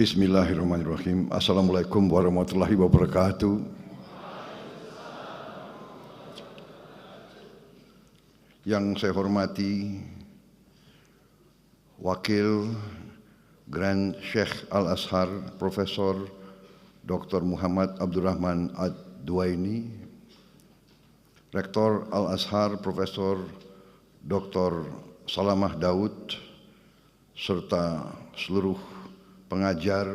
Bismillahirrahmanirrahim. Assalamualaikum warahmatullahi wabarakatuh. Yang saya hormati Wakil Grand Sheikh Al-Azhar Profesor Dr. Muhammad Abdurrahman Ad-Duaini, Rektor Al-Azhar Profesor Dr. Salamah Daud, serta seluruh pengajar,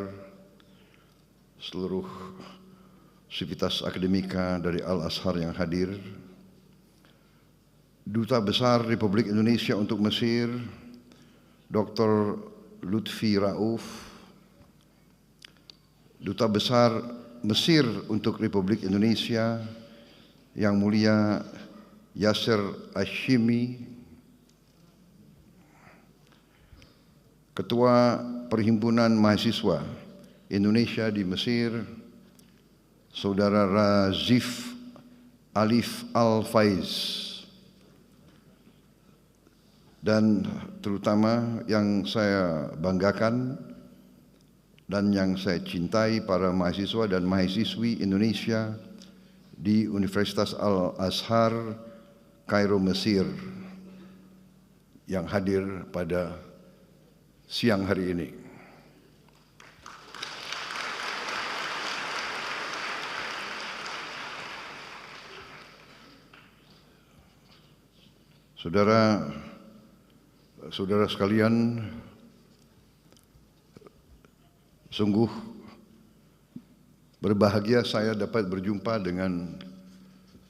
seluruh sivitas akademika dari Al-Azhar yang hadir, Duta Besar Republik Indonesia untuk Mesir, Dr. Lutfi Rauf, Duta Besar Mesir untuk Republik Indonesia, Yang Mulia Yasser Hashimi, Ketua Perhimpunan Mahasiswa Indonesia di Mesir, Saudara Razif Alif Al-Faiz, dan terutama yang saya banggakan dan yang saya cintai, para mahasiswa dan mahasiswi Indonesia di Universitas Al-Azhar Kairo, Mesir, yang hadir pada siang hari ini. Saudara sekalian, sungguh berbahagia saya dapat berjumpa dengan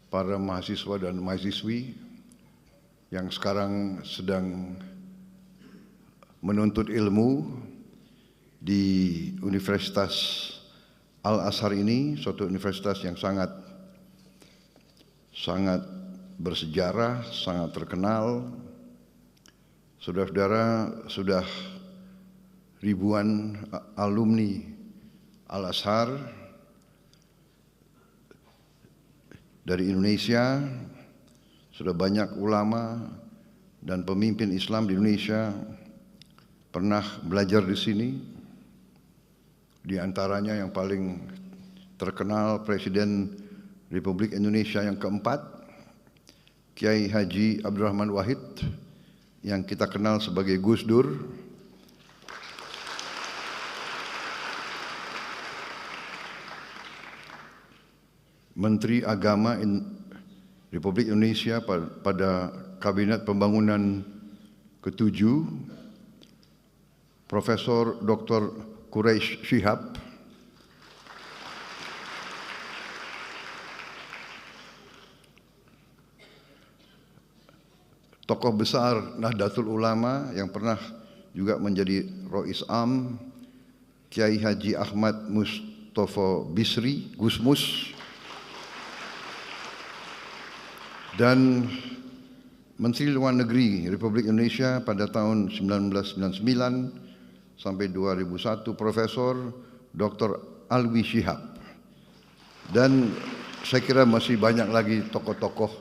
para mahasiswa dan mahasiswi yang sekarang sedang menuntut ilmu di Universitas Al-Azhar ini, suatu universitas yang sangat bersejarah, sangat terkenal. Saudara-saudara, sudah ribuan alumni Al-Azhar dari Indonesia, sudah banyak ulama dan pemimpin Islam di Indonesia pernah belajar di sini. Di antaranya yang paling terkenal Presiden Republik Indonesia yang keempat, Kiai Haji Abdurrahman Wahid, yang kita kenal sebagai Gus Dur. Menteri Agama Republik Indonesia pada Kabinet Pembangunan ke-7, Profesor Dr. Quraish Shihab, tokoh besar Nahdlatul Ulama yang pernah juga menjadi Rois Am, Kiai Haji Ahmad Mustofa Bisri, Gusmus, dan Menteri Luar Negeri Republik Indonesia pada tahun 1999 sampai 2001, Profesor Dr. Alwi Shihab. Dan saya kira masih banyak lagi tokoh-tokoh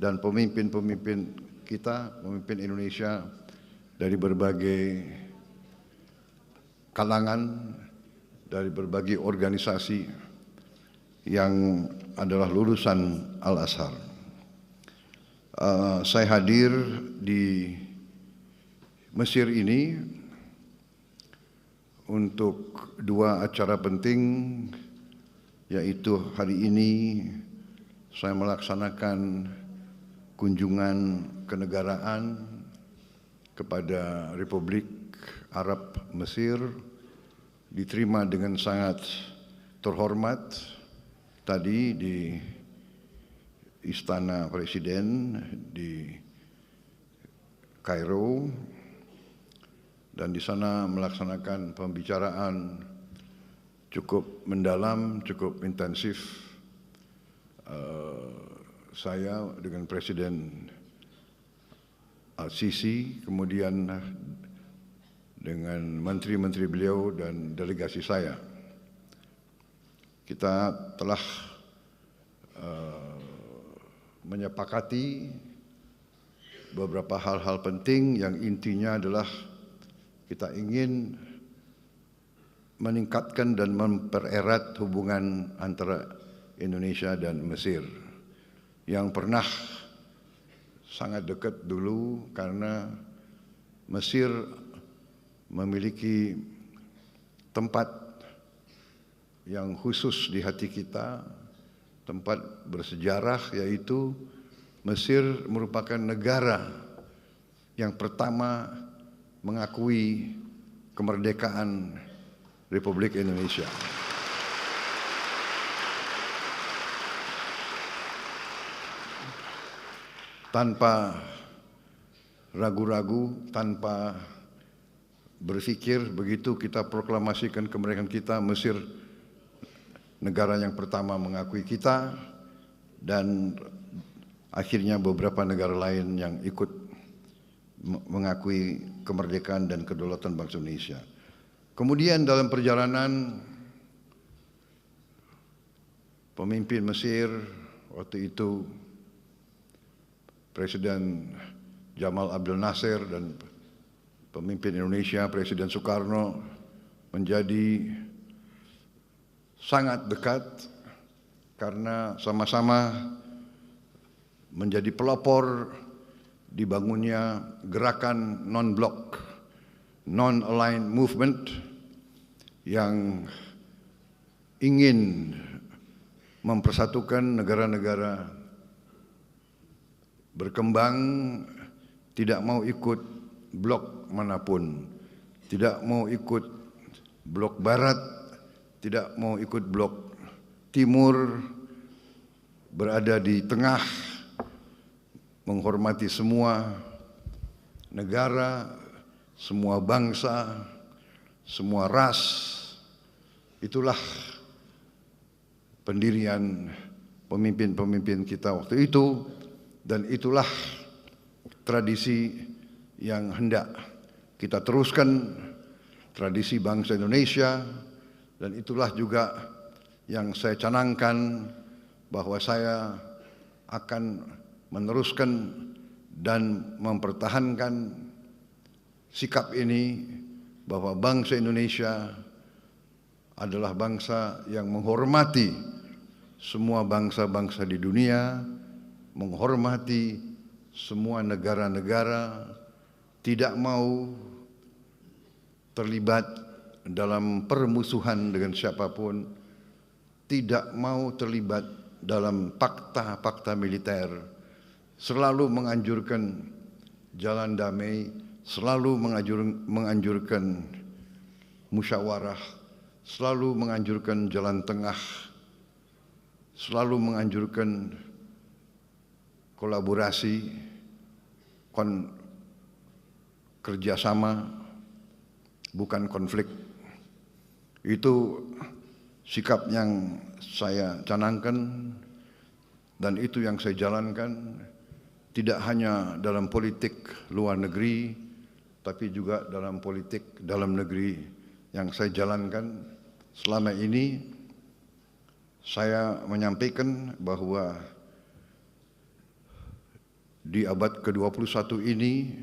dan pemimpin-pemimpin kita, pemimpin Indonesia dari berbagai kalangan, dari berbagai organisasi yang adalah lulusan Al-Azhar. Saya hadir di Mesir ini untuk dua acara penting, yaitu hari ini saya melaksanakan kunjungan kenegaraan kepada Republik Arab Mesir, diterima dengan sangat terhormat tadi di Istana Presiden di Kairo, dan di sana melaksanakan pembicaraan cukup mendalam, cukup intensif. Saya dengan Presiden Al-Sisi, kemudian dengan menteri-menteri beliau dan delegasi saya. Kita telah menyepakati beberapa hal-hal penting yang intinya adalah kita ingin meningkatkan dan mempererat hubungan antara Indonesia dan Mesir yang pernah sangat dekat dulu karena Mesir memiliki tempat yang khusus di hati kita, tempat bersejarah, yaitu Mesir merupakan negara yang pertama mengakui kemerdekaan Republik Indonesia. Tanpa ragu-ragu, tanpa berpikir, begitu kita proklamasikan kemerdekaan kita, Mesir negara yang pertama mengakui kita, dan akhirnya beberapa negara lain yang ikut mengakui kemerdekaan dan kedaulatan bangsa Indonesia. Kemudian dalam perjalanan, pemimpin Mesir waktu itu Presiden Jamal Abdel Nasser dan pemimpin Indonesia Presiden Soekarno menjadi sangat dekat karena sama-sama menjadi pelopor dibangunnya gerakan non-blok, non-aligned movement yang ingin mempersatukan negara-negara berkembang, tidak mau ikut blok manapun, tidak mau ikut blok barat, tidak mau ikut blok timur, berada di tengah, menghormati semua negara, semua bangsa, semua ras. Itulah pendirian pemimpin-pemimpin kita waktu itu, dan itulah tradisi yang hendak kita teruskan, tradisi bangsa Indonesia, dan itulah juga yang saya canangkan bahwa saya akan meneruskan dan mempertahankan sikap ini, bahwa bangsa Indonesia adalah bangsa yang menghormati semua bangsa-bangsa di dunia, menghormati semua negara-negara, tidak mau terlibat dalam permusuhan dengan siapapun, tidak mau terlibat dalam fakta-fakta militer, selalu menganjurkan jalan damai, selalu menganjurkan musyawarah, selalu menganjurkan jalan tengah, selalu menganjurkan kolaborasi, kerjasama, bukan konflik. Itu sikap yang saya canangkan dan itu yang saya jalankan, tidak hanya dalam politik luar negeri, tapi juga dalam politik dalam negeri yang saya jalankan selama ini. Saya menyampaikan bahwa di abad ke-21 ini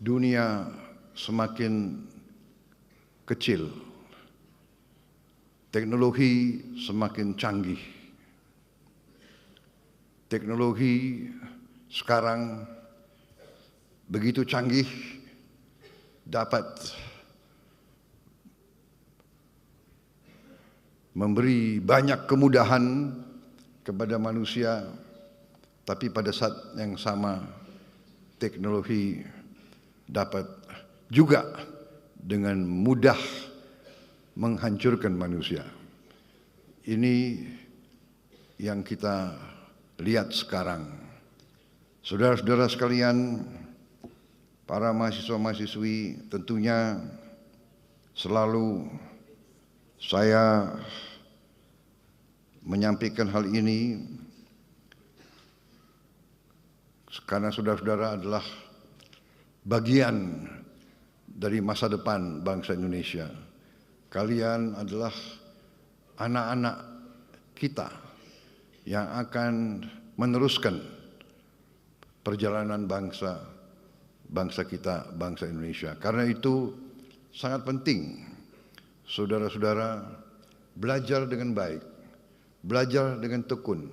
dunia semakin kecil, teknologi semakin canggih. Teknologi sekarang begitu canggih, dapat memberi banyak kemudahan kepada manusia, tapi pada saat yang sama teknologi dapat juga dengan mudah menghancurkan manusia. Ini yang kita lihat sekarang. Saudara-saudara sekalian, para mahasiswa-mahasiswi, tentunya selalu saya menyampaikan hal ini karena saudara-saudara adalah bagian dari masa depan bangsa Indonesia. Kalian adalah anak-anak kita yang akan meneruskan perjalanan bangsa kita, bangsa Indonesia. Karena itu sangat penting saudara-saudara belajar dengan baik, belajar dengan tekun,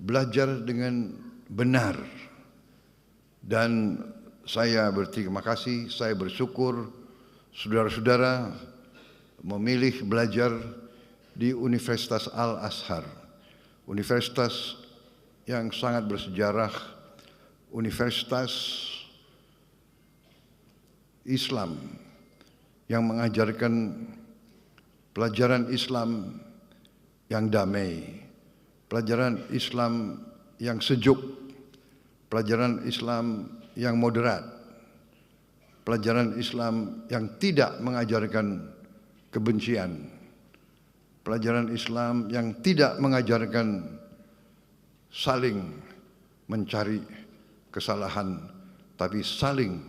belajar dengan benar. Dan saya berterima kasih, saya bersyukur saudara-saudara memilih belajar di Universitas Al-Azhar, universitas yang sangat bersejarah, universitas Islam yang mengajarkan pelajaran Islam yang damai, pelajaran Islam yang sejuk, pelajaran Islam yang moderat, pelajaran Islam yang tidak mengajarkan kebencian, pelajaran Islam yang tidak mengajarkan saling mencari kesalahan, tapi saling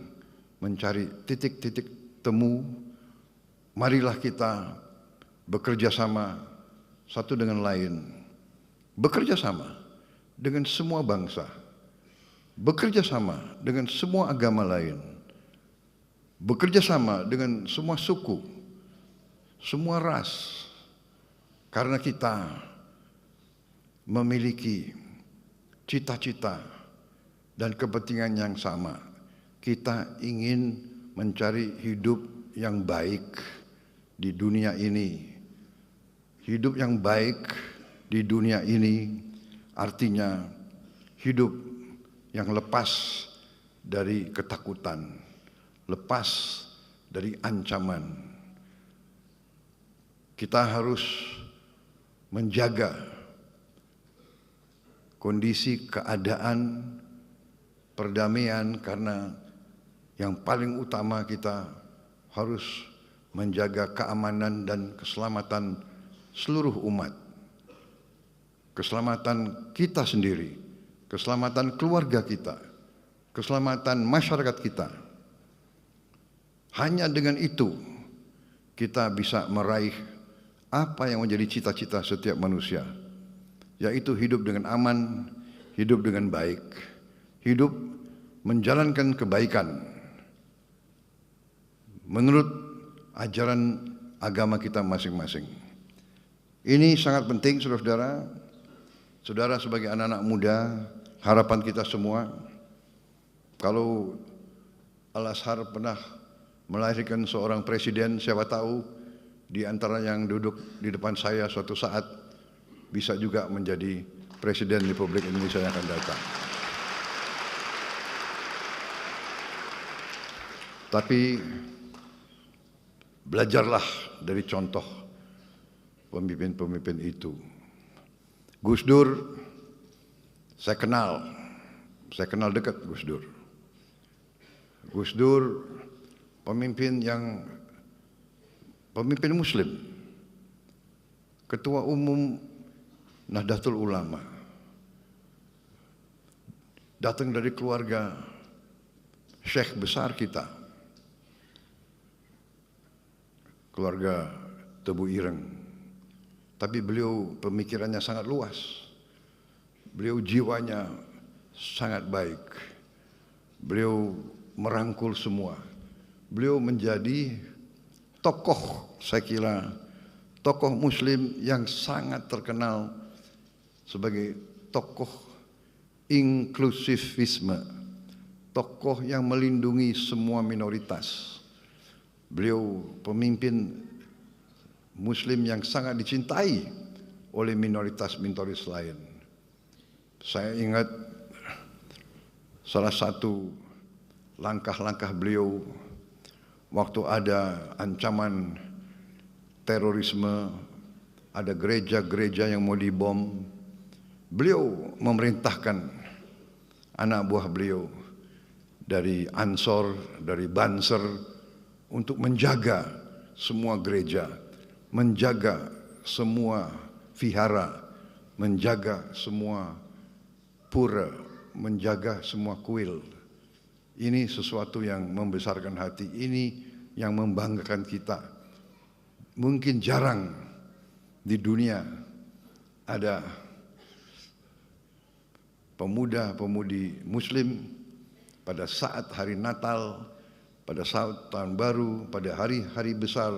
mencari titik-titik temu. Marilah kita bekerja sama satu dengan lain, bekerja sama dengan semua bangsa, bekerja sama dengan semua agama lain, bekerja sama dengan semua suku, semua ras, karena kita memiliki cita-cita dan kepentingan yang sama. Kita ingin mencari hidup yang baik di dunia ini. Hidup yang baik di dunia ini artinya hidup yang lepas dari ketakutan, lepas dari ancaman. Kita harus menjaga kondisi keadaan perdamaian, karena yang paling utama kita harus menjaga keamanan dan keselamatan seluruh umat, keselamatan kita sendiri, keselamatan keluarga kita, keselamatan masyarakat kita. Hanya dengan itu kita bisa meraih apa yang menjadi cita-cita setiap manusia, yaitu hidup dengan aman, hidup dengan baik, hidup menjalankan kebaikan menurut ajaran agama kita masing-masing. Ini sangat penting, saudara-saudara. Saudara sebagai anak-anak muda, harapan kita semua, kalau Al-Azhar pernah melahirkan seorang presiden, siapa tahu di antara yang duduk di depan saya suatu saat bisa juga menjadi Presiden Republik Indonesia yang akan datang. Tapi belajarlah dari contoh pemimpin-pemimpin itu. Gus Dur, saya kenal dekat Gus Dur. Gus Dur pemimpin Muslim, Ketua Umum Nahdlatul Ulama, datang dari keluarga syekh besar kita, keluarga Tebu Ireng. Tapi beliau pemikirannya sangat luas, beliau jiwanya sangat baik, beliau merangkul semua. Beliau menjadi tokoh, saya kira tokoh Muslim yang sangat terkenal sebagai tokoh inklusivisme, tokoh yang melindungi semua minoritas. Beliau pemimpin Muslim yang sangat dicintai oleh minoritas-minoritas lain. Saya ingat salah satu langkah-langkah beliau waktu ada ancaman terorisme, ada gereja-gereja yang mau dibom. Beliau memerintahkan anak buah beliau dari Ansor, dari Banser untuk menjaga semua gereja, menjaga semua vihara, menjaga semua pura, menjaga semua kuil. Ini sesuatu yang membesarkan hati, ini yang membanggakan kita. Mungkin jarang di dunia ada pemuda-pemudi Muslim pada saat hari Natal, pada saat Tahun Baru, pada hari-hari besar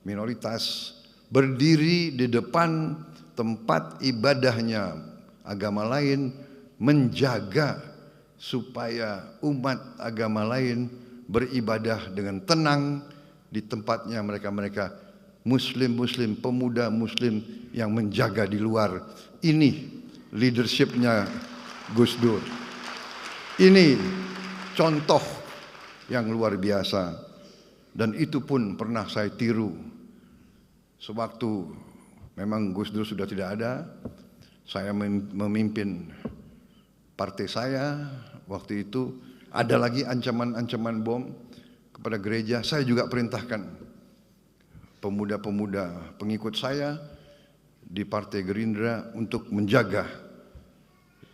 minoritas berdiri di depan tempat ibadahnya agama lain, menjaga supaya umat agama lain beribadah dengan tenang di tempatnya mereka muslim-muslim, pemuda muslim yang menjaga di luar. Ini leadershipnya Gus Dur. Ini contoh yang luar biasa, dan itu pun pernah saya tiru. Sewaktu memang Gus Dur sudah tidak ada, saya memimpin partai saya. Waktu itu ada lagi ancaman-ancaman bom kepada gereja. Saya juga perintahkan pemuda-pemuda pengikut saya di Partai Gerindra untuk menjaga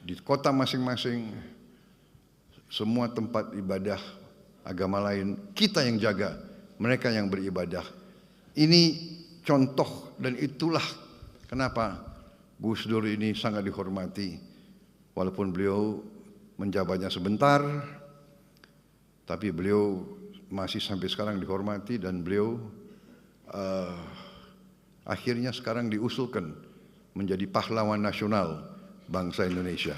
di kota masing-masing semua tempat ibadah agama lain. Kita yang jaga, mereka yang beribadah. Ini contoh, dan itulah kenapa Gus Dur ini sangat dihormati. Walaupun beliau menjabatnya sebentar, tapi beliau masih sampai sekarang dihormati, dan beliau akhirnya sekarang diusulkan menjadi pahlawan nasional bangsa Indonesia.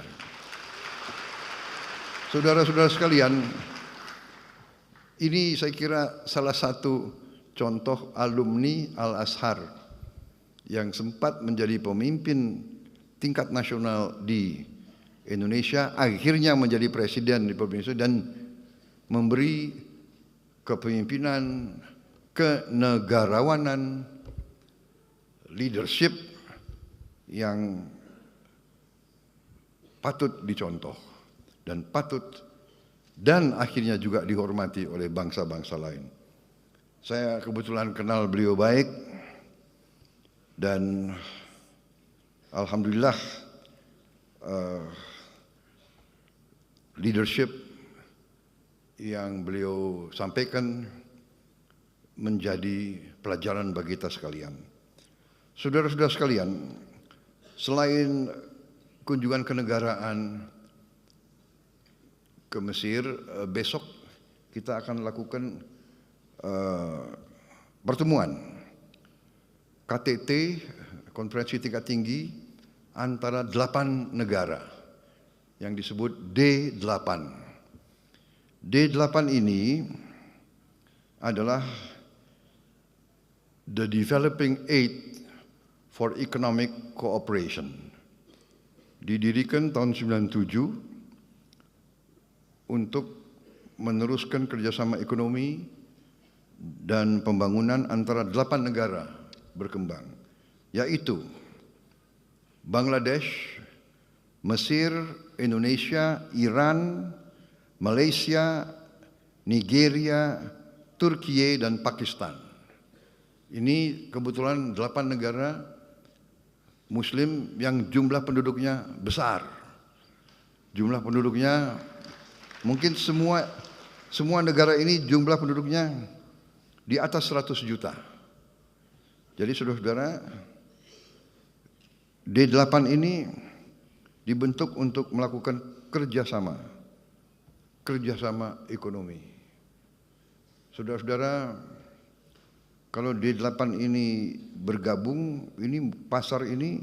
Saudara-saudara sekalian, ini saya kira salah satu contoh alumni Al-Azhar yang sempat menjadi pemimpin tingkat nasional di Indonesia, akhirnya menjadi presiden di provinsi dan memberi kepemimpinan, kenegarawanan, leadership yang patut dicontoh dan akhirnya juga dihormati oleh bangsa-bangsa lain. Saya kebetulan kenal beliau baik, dan alhamdulillah leadership yang beliau sampaikan menjadi pelajaran bagi kita sekalian. Saudara-saudara sekalian, selain kunjungan kenegaraan ke Mesir, besok kita akan lakukan pertemuan KTT, konferensi tingkat tinggi antara 8 negara yang disebut D8. D8 ini adalah the Developing Aid for Economic Cooperation. Didirikan tahun 1997 untuk meneruskan kerjasama ekonomi dan pembangunan antara 8 negara berkembang, yaitu Bangladesh, Mesir, Indonesia, Iran, Malaysia, Nigeria, Turki, dan Pakistan. Ini kebetulan 8 negara Muslim yang jumlah penduduknya besar. Jumlah penduduknya mungkin semua negara ini jumlah penduduknya di atas 100 juta. Jadi saudara-saudara, D8 ini dibentuk untuk melakukan kerjasama ekonomi. Saudara-saudara, kalau D8 ini bergabung, ini pasar ini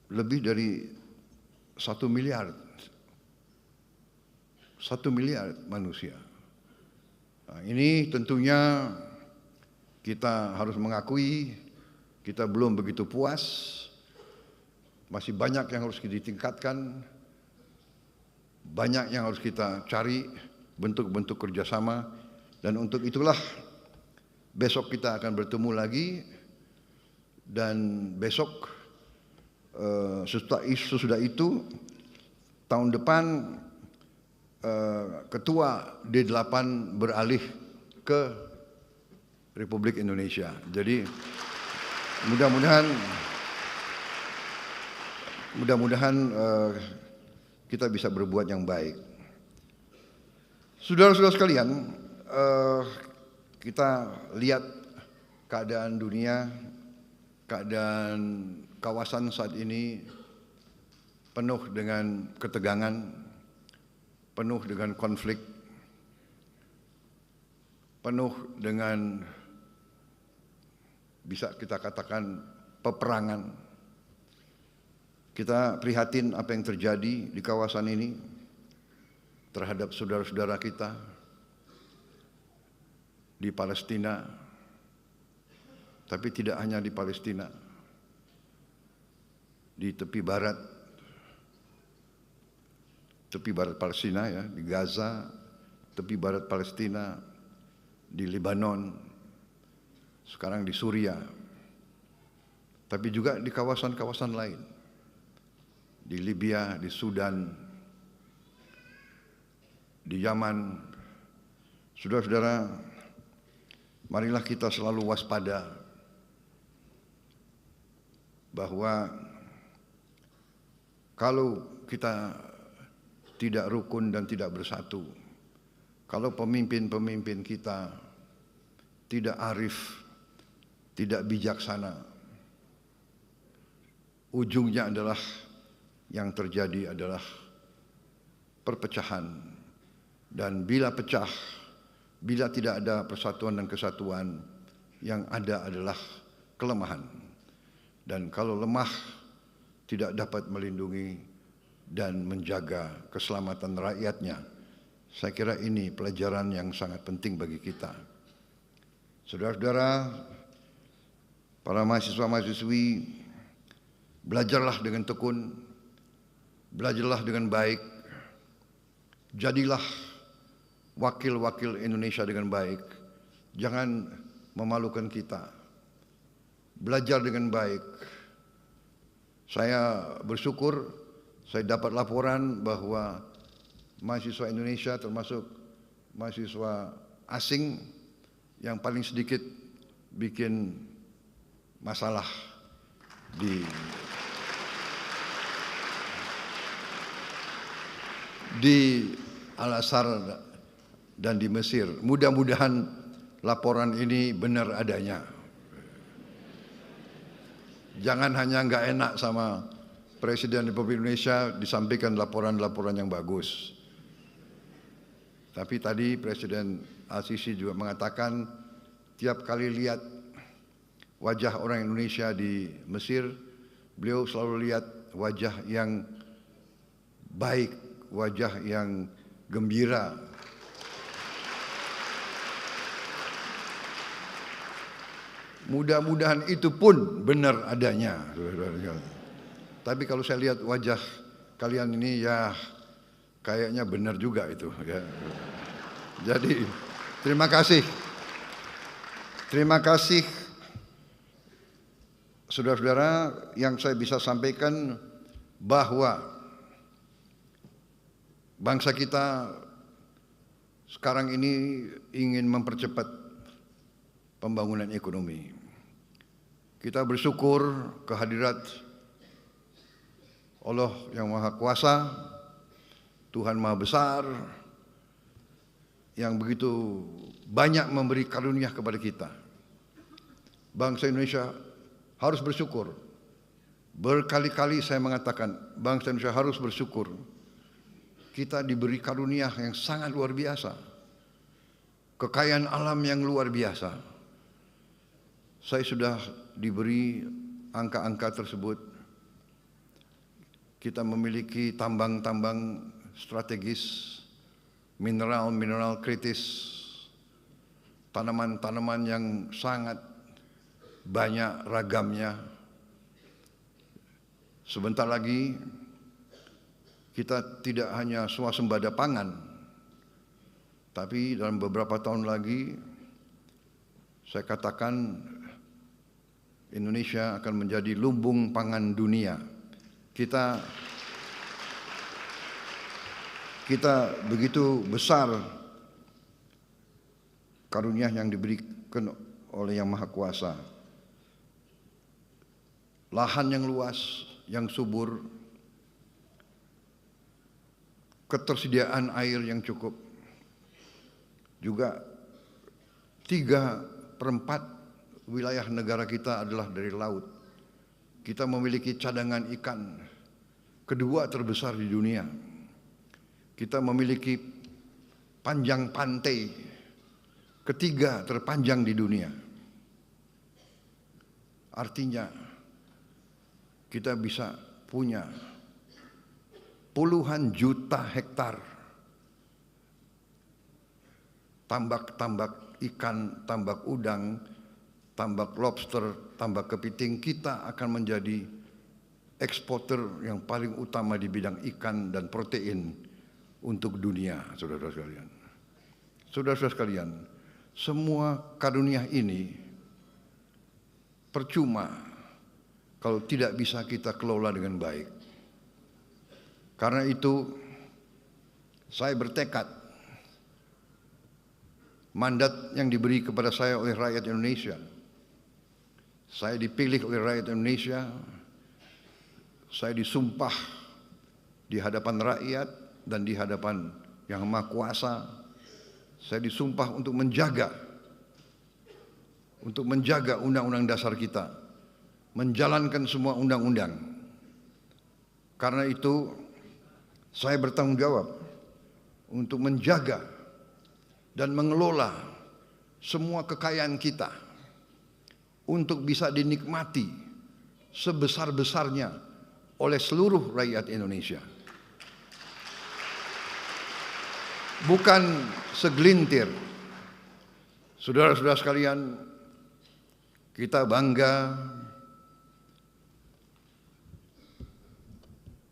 lebih dari 1 miliar. 1 miliar manusia. Nah, ini tentunya kita harus mengakui kita belum begitu puas. Masih banyak yang harus ditingkatkan, banyak yang harus kita cari bentuk-bentuk kerjasama, dan untuk itulah besok kita akan bertemu lagi, dan besok sesudah itu tahun depan ketua D8 beralih ke Republik Indonesia. Jadi mudah-mudahan kita bisa berbuat yang baik. Saudara-saudara sekalian, kita lihat keadaan dunia, keadaan kawasan saat ini penuh dengan ketegangan, penuh dengan konflik, penuh dengan bisa kita katakan peperangan. Kita prihatin apa yang terjadi di kawasan ini terhadap saudara-saudara kita di Palestina, tapi tidak hanya di Palestina, di tepi barat Palestina ya, di Gaza, tepi barat Palestina, di Lebanon, sekarang di Suriah, tapi juga di kawasan-kawasan lain, di Libya, di Sudan, di Yaman. Saudara-saudara, marilah kita selalu waspada bahwa kalau kita tidak rukun dan tidak bersatu, kalau pemimpin-pemimpin kita tidak arif, tidak bijaksana, ujungnya adalah yang terjadi adalah perpecahan. Dan bila pecah, bila tidak ada persatuan dan kesatuan, yang ada adalah kelemahan. Dan kalau lemah, tidak dapat melindungi dan menjaga keselamatan rakyatnya. Saya kira ini pelajaran yang sangat penting bagi kita. Saudara-saudara, para mahasiswa-mahasiswi, belajarlah dengan tekun, belajarlah dengan baik, jadilah wakil-wakil Indonesia dengan baik. Jangan memalukan kita. Belajar dengan baik. Saya bersyukur saya dapat laporan bahwa mahasiswa Indonesia termasuk mahasiswa asing yang paling sedikit bikin masalah di Al-Azhar dan di Mesir. Mudah-mudahan laporan ini benar adanya. Jangan hanya nggak enak sama Presiden Republik Indonesia disampaikan laporan-laporan yang bagus. Tapi tadi Presiden Al-Sisi juga mengatakan tiap kali lihat wajah orang Indonesia di Mesir, beliau selalu lihat wajah yang baik, wajah yang gembira. Mudah-mudahan itu pun benar adanya. Tapi kalau saya lihat wajah kalian ini ya kayaknya benar juga itu ya. Jadi terima kasih. Terima kasih saudara-saudara, yang saya bisa sampaikan bahwa bangsa kita sekarang ini ingin mempercepat pembangunan ekonomi. Kita bersyukur kehadirat Allah yang Maha Kuasa, Tuhan Maha Besar, yang begitu banyak memberi karunia kepada kita. Bangsa Indonesia harus bersyukur. Berkali-kali saya mengatakan, bangsa Indonesia harus bersyukur. Kita diberi karunia yang sangat luar biasa. Kekayaan alam yang luar biasa. Saya sudah diberi angka-angka tersebut. Kita memiliki tambang-tambang strategis, mineral-mineral kritis, tanaman-tanaman yang sangat banyak ragamnya. Sebentar lagi kita tidak hanya swasembada pangan, tapi dalam beberapa tahun lagi saya katakan Indonesia akan menjadi lumbung pangan dunia. Kita begitu besar karunia yang diberikan oleh Yang Maha Kuasa. Lahan yang luas, yang subur, ketersediaan air yang cukup. Juga 3/4 wilayah negara kita adalah dari laut. Kita memiliki cadangan ikan kedua terbesar di dunia. Kita memiliki panjang pantai ketiga terpanjang di dunia. Artinya kita bisa punya puluhan juta hektar tambak-tambak ikan, tambak udang, tambak lobster, tambak kepiting. Kita akan menjadi eksporter yang paling utama di bidang ikan dan protein untuk dunia, saudara-saudara sekalian. Saudara-saudara sekalian, semua karunia ini percuma kalau tidak bisa kita kelola dengan baik. Karena itu saya bertekad, mandat yang diberi kepada saya oleh rakyat Indonesia, saya dipilih oleh rakyat Indonesia, saya disumpah di hadapan rakyat dan di hadapan Yang Maha Kuasa, saya disumpah untuk menjaga undang-undang dasar kita, menjalankan semua undang-undang. Karena itu saya bertanggung jawab untuk menjaga dan mengelola semua kekayaan kita untuk bisa dinikmati sebesar-besarnya oleh seluruh rakyat Indonesia. Bukan segelintir. Saudara-saudara sekalian, kita bangga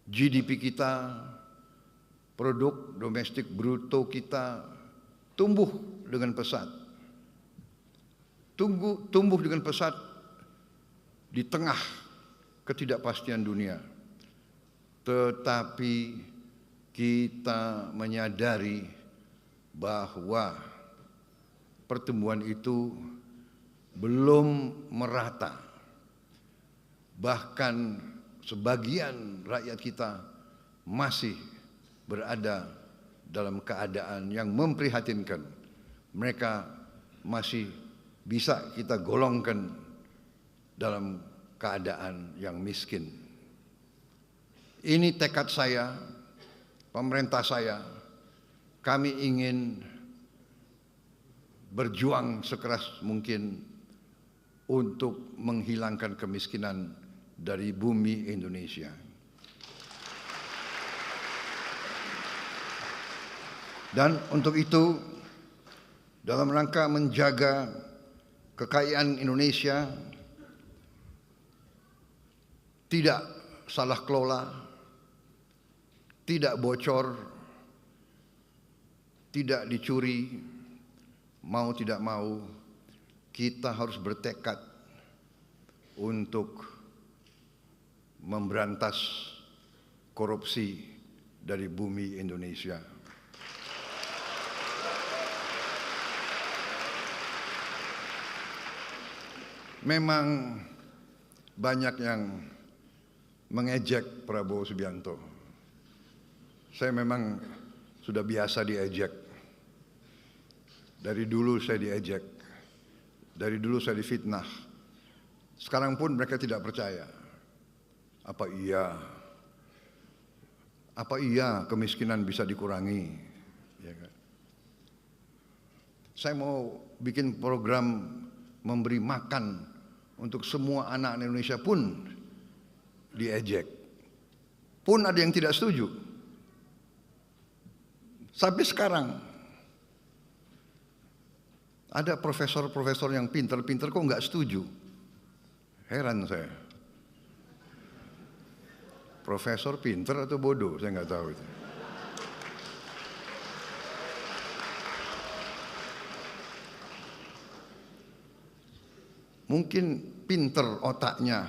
GDP kita, produk domestik bruto kita tumbuh dengan pesat. Tumbuh dengan pesat di tengah ketidakpastian dunia. Tetapi kita menyadari bahwa pertumbuhan itu belum merata. Bahkan sebagian rakyat kita masih berada dalam keadaan yang memprihatinkan. Mereka masih bisa kita golongkan dalam keadaan yang miskin. Ini tekad saya, pemerintah saya, kami ingin berjuang sekeras mungkin untuk menghilangkan kemiskinan dari bumi Indonesia. Dan untuk itu, dalam rangka menjaga kekayaan Indonesia tidak salah kelola, tidak bocor, tidak dicuri, mau tidak mau kita harus bertekad untuk memberantas korupsi dari bumi Indonesia. Memang banyak yang mengejek Prabowo Subianto. Saya memang sudah biasa diejek. Dari dulu saya diejek. Dari dulu saya difitnah. Sekarang pun mereka tidak percaya. Apa iya kemiskinan bisa dikurangi? Ya kan? Saya mau bikin program memberi makan untuk semua anak Indonesia pun diejek. Pun ada yang tidak setuju. Sampai sekarang ada profesor-profesor yang pintar-pintar kok nggak setuju. Heran saya. Profesor pintar atau bodoh, saya nggak tahu itu. Mungkin pinter otaknya,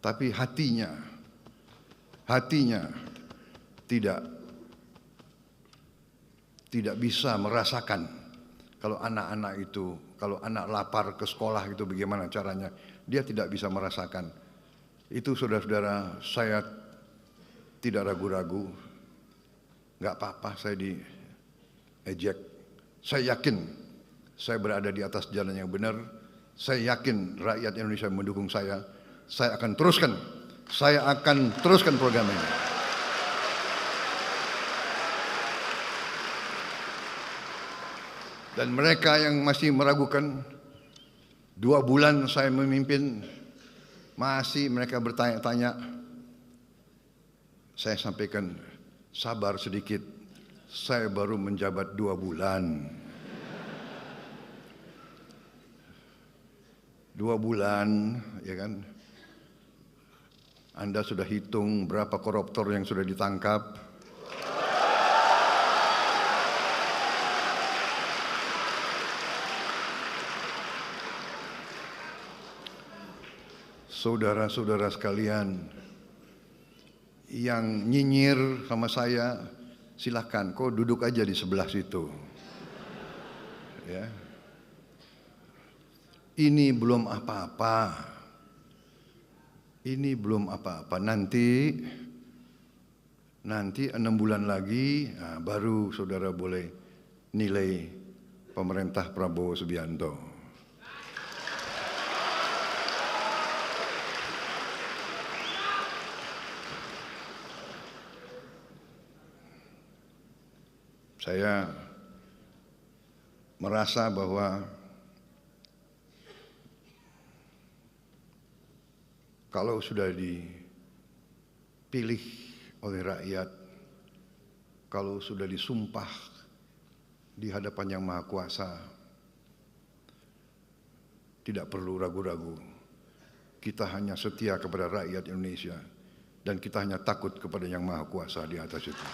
tapi hatinya tidak bisa merasakan kalau anak-anak itu, kalau anak lapar ke sekolah itu bagaimana caranya, dia tidak bisa merasakan. Itu saudara-saudara, saya tidak ragu-ragu, nggak apa-apa saya diejek. Saya yakin saya berada di atas jalan yang benar. Saya yakin rakyat Indonesia mendukung saya. Saya akan teruskan program ini. Dan mereka yang masih meragukan, 2 bulan saya memimpin Masih mereka bertanya-tanya. Saya sampaikan, sabar sedikit, saya baru menjabat 2 bulan. 2 bulan, ya kan? Anda sudah hitung berapa koruptor yang sudah ditangkap? Saudara-saudara sekalian, yang nyinyir sama saya, silahkan, kau duduk aja di sebelah situ. Ya. Ini belum apa-apa. Ini belum apa-apa. Nanti 6 bulan lagi, baru saudara boleh nilai pemerintah Prabowo Subianto. Saya merasa bahwa kalau sudah dipilih oleh rakyat, kalau sudah disumpah di hadapan Yang Maha Kuasa, tidak perlu ragu-ragu. Kita hanya setia kepada rakyat Indonesia dan kita hanya takut kepada Yang Maha Kuasa di atas itu.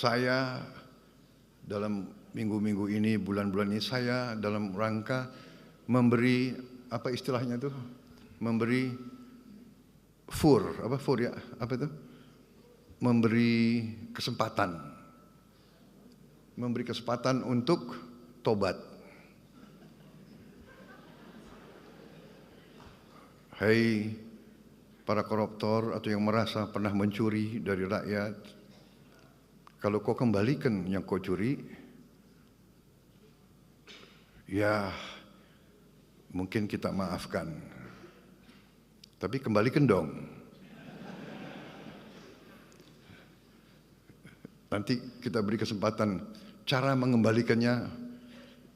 Saya dalam minggu-minggu ini, bulan-bulan ini, saya dalam rangka memberi, apa istilahnya itu? Memberi memberi kesempatan. Memberi kesempatan untuk tobat. Hai para koruptor atau yang merasa pernah mencuri dari rakyat, kalau kau kembalikan yang kau curi, ya mungkin kita maafkan. Tapi kembalikan dong. Nanti kita beri kesempatan. Cara mengembalikannya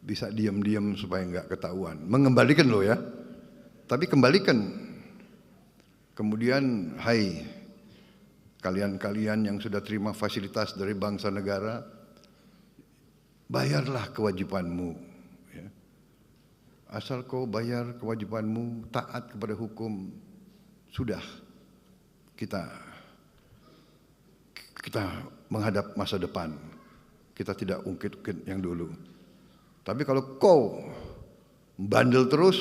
bisa diam-diam supaya enggak ketahuan. Mengembalikan loh ya. Tapi kembalikan. Kemudian, hai kalian-kalian yang sudah terima fasilitas dari bangsa negara, bayarlah kewajibanmu. Ya. Asal kau bayar kewajibanmu, taat kepada hukum, sudah kita menghadap masa depan. Kita tidak ungkit-ungkit yang dulu. Tapi kalau kau bandel terus,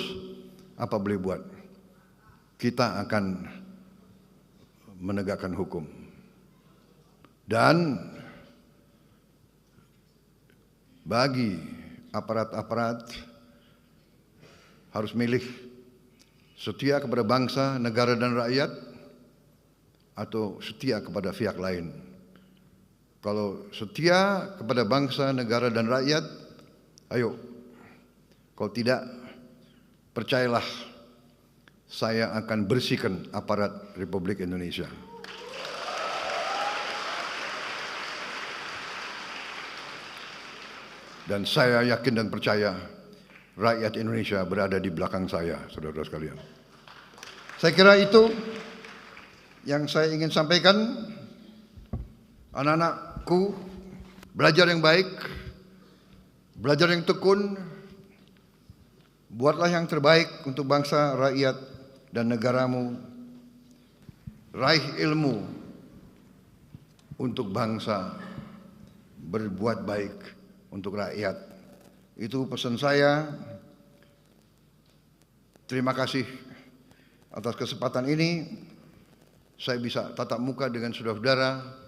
apa boleh buat? Kita akan menegakkan hukum. Dan bagi aparat-aparat harus milih setia kepada bangsa, negara dan rakyat atau setia kepada pihak lain. Kalau setia kepada bangsa, negara dan rakyat, ayo. Kalau tidak, percayalah, saya akan bersihkan aparat Republik Indonesia. Dan saya yakin dan percaya rakyat Indonesia berada di belakang saya, saudara-saudara sekalian. Saya kira itu yang saya ingin sampaikan. Anak-anakku, belajar yang baik, belajar yang tekun, buatlah yang terbaik untuk bangsa, rakyat, dan negaramu. Raih ilmu untuk bangsa, berbuat baik untuk rakyat. Itu pesan saya. Terima kasih atas kesempatan ini. Saya bisa tatap muka dengan saudara-saudara.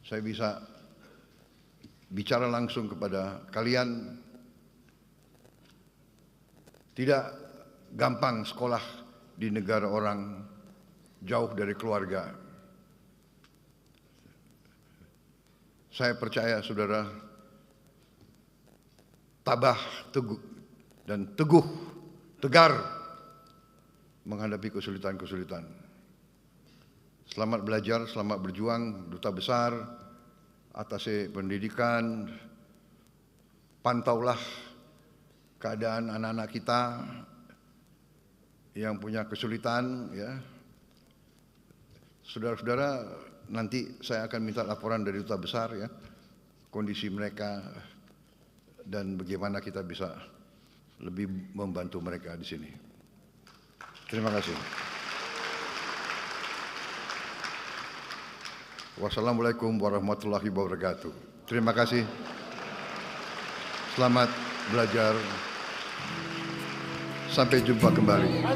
Saya bisa bicara langsung kepada kalian. Tidak gampang sekolah di negara orang, jauh dari keluarga. Saya percaya saudara tabah, teguh, dan teguh, tegar menghadapi kesulitan-kesulitan. Selamat belajar, selamat berjuang, Duta Besar, atase pendidikan, pantaulah keadaan anak-anak kita yang punya kesulitan, ya. Saudara-saudara, nanti saya akan minta laporan dari Duta Besar, ya, kondisi mereka dan bagaimana kita bisa lebih membantu mereka di sini. Terima kasih. Wassalamualaikum warahmatullahi wabarakatuh. Terima kasih. Selamat belajar. Sampai jumpa kembali. Terima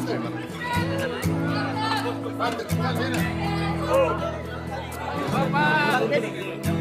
kasih.